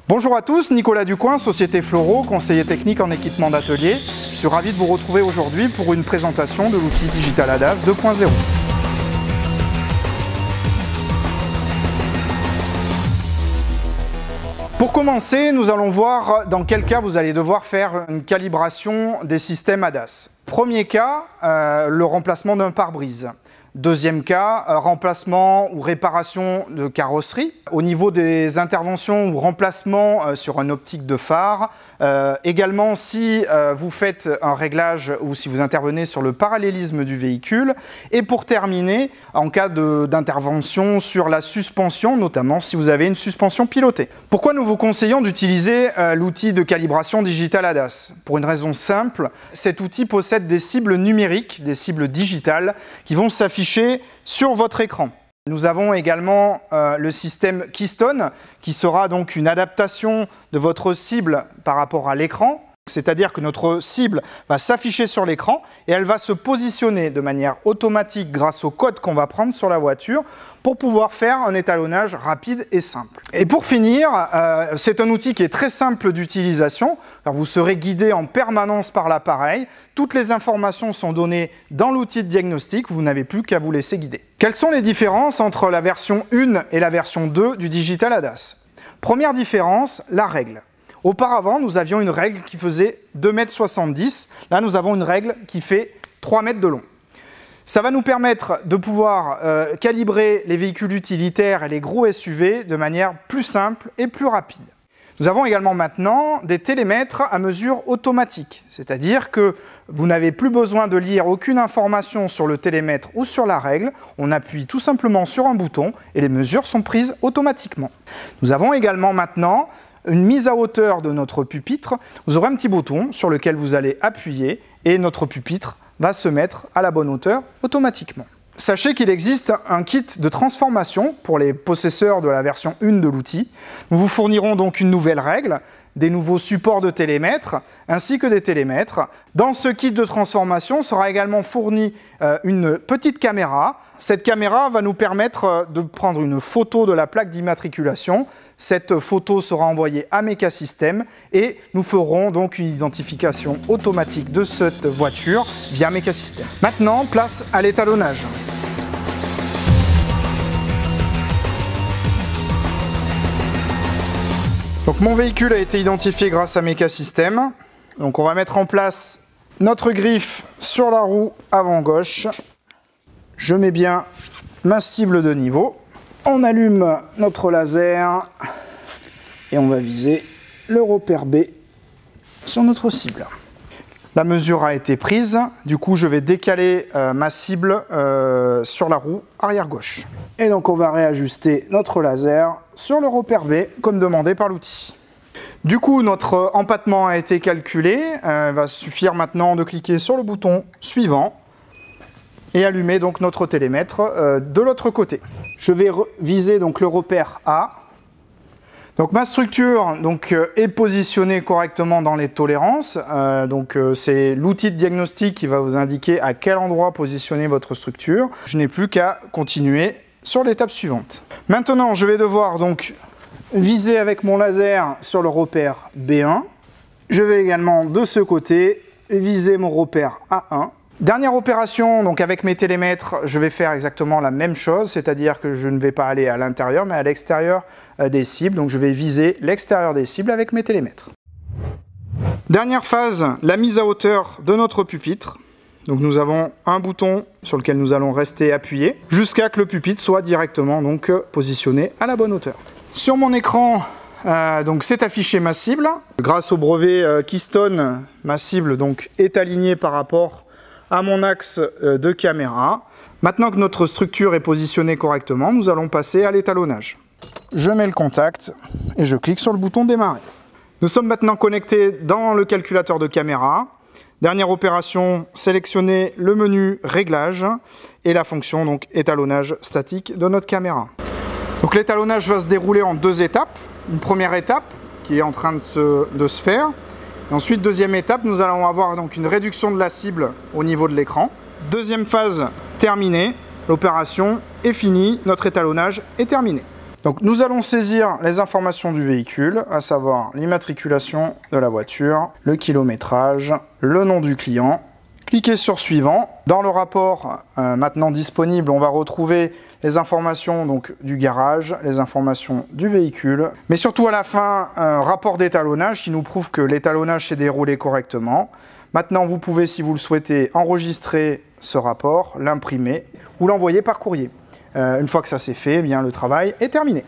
Bonjour à tous, Nicolas Ducoin, Société Floro, conseiller technique en équipement d'atelier. Je suis ravi de vous retrouver aujourd'hui pour une présentation de l'outil Digital ADAS 2.0. Pour commencer, nous allons voir dans quel cas vous allez devoir faire une calibration des systèmes ADAS. Premier cas, le remplacement d'un pare-brise. Deuxième cas, remplacement ou réparation de carrosserie. Au niveau des interventions ou remplacement sur un optique de phare. Également, si vous faites un réglage ou si vous intervenez sur le parallélisme du véhicule. Et pour terminer, en cas d'intervention sur la suspension, notamment si vous avez une suspension pilotée. Pourquoi nous vous conseillons d'utiliser l'outil de calibration Digital ADAS? Pour une raison simple, cet outil possède des cibles numériques, des cibles digitales qui vont s'afficher sur votre écran. Nous avons également le système Keystone qui sera donc une adaptation de votre cible par rapport à l'écran. C'est-à-dire que notre cible va s'afficher sur l'écran et elle va se positionner de manière automatique grâce au code qu'on va prendre sur la voiture pour pouvoir faire un étalonnage rapide et simple. Et pour finir, c'est un outil qui est très simple d'utilisation. Vous serez guidé en permanence par l'appareil. Toutes les informations sont données dans l'outil de diagnostic. Vous n'avez plus qu'à vous laisser guider. Quelles sont les différences entre la version 1 et la version 2 du Digital ADAS? Première différence, la règle. Auparavant, nous avions une règle qui faisait 2,70 m. Là, nous avons une règle qui fait 3 mètres de long. Ça va nous permettre de pouvoir calibrer les véhicules utilitaires et les gros SUV de manière plus simple et plus rapide. Nous avons également maintenant des télémètres à mesure automatique, c'est-à-dire que vous n'avez plus besoin de lire aucune information sur le télémètre ou sur la règle. On appuie tout simplement sur un bouton et les mesures sont prises automatiquement. Nous avons également maintenant une mise à hauteur de notre pupitre. Vous aurez un petit bouton sur lequel vous allez appuyer et notre pupitre va se mettre à la bonne hauteur automatiquement. Sachez qu'il existe un kit de transformation pour les possesseurs de la version 1 de l'outil. Nous vous fournirons donc une nouvelle règle, des nouveaux supports de télémètres ainsi que des télémètres. Dans ce kit de transformation sera également fournie une petite caméra. Cette caméra va nous permettre de prendre une photo de la plaque d'immatriculation. Cette photo sera envoyée à Mecasystem et nous ferons donc une identification automatique de cette voiture via Mecasystem. Maintenant, place à l'étalonnage. Donc mon véhicule a été identifié grâce à Mecasystem. Donc on va mettre en place notre griffe sur la roue avant gauche. Je mets bien ma cible de niveau. On allume notre laser et on va viser le repère B sur notre cible. La mesure a été prise, du coup je vais décaler ma cible sur la roue arrière gauche. Et donc on va réajuster notre laser sur le repère B comme demandé par l'outil. Du coup notre empattement a été calculé, il va suffire maintenant de cliquer sur le bouton suivant et allumer donc notre télémètre de l'autre côté. Je vais viser donc le repère A. Donc ma structure est positionnée correctement dans les tolérances. C'est l'outil de diagnostic qui va vous indiquer à quel endroit positionner votre structure. Je n'ai plus qu'à continuer sur l'étape suivante. Maintenant, je vais devoir donc viser avec mon laser sur le repère B1. Je vais également de ce côté viser mon repère A1. Dernière opération, donc avec mes télémètres, je vais faire exactement la même chose, c'est-à-dire que je ne vais pas aller à l'intérieur, mais à l'extérieur des cibles. Donc je vais viser l'extérieur des cibles avec mes télémètres. Dernière phase, la mise à hauteur de notre pupitre. Donc nous avons un bouton sur lequel nous allons rester appuyé jusqu'à que le pupitre soit directement positionné à la bonne hauteur. Sur mon écran, c'est affiché ma cible. Grâce au brevet Keystone, ma cible est alignée par rapport à mon axe de caméra. Maintenant que notre structure est positionnée correctement, nous allons passer à l'étalonnage. Je mets le contact et je clique sur le bouton démarrer. Nous sommes maintenant connectés dans le calculateur de caméra. Dernière opération, sélectionner le menu réglage et la fonction étalonnage statique de notre caméra. Donc l'étalonnage va se dérouler en deux étapes. Une première étape qui est en train de se faire. Et ensuite, deuxième étape, nous allons avoir une réduction de la cible au niveau de l'écran. Deuxième phase terminée, l'opération est finie, notre étalonnage est terminé. Donc nous allons saisir les informations du véhicule, à savoir l'immatriculation de la voiture, le kilométrage, le nom du client. Cliquez sur suivant. Dans le rapport maintenant disponible, on va retrouver les informations donc, du garage, les informations du véhicule, mais surtout à la fin, un rapport d'étalonnage qui nous prouve que l'étalonnage s'est déroulé correctement. Maintenant, vous pouvez, si vous le souhaitez, enregistrer ce rapport, l'imprimer ou l'envoyer par courrier. Une fois que ça c'est fait, eh bien, le travail est terminé.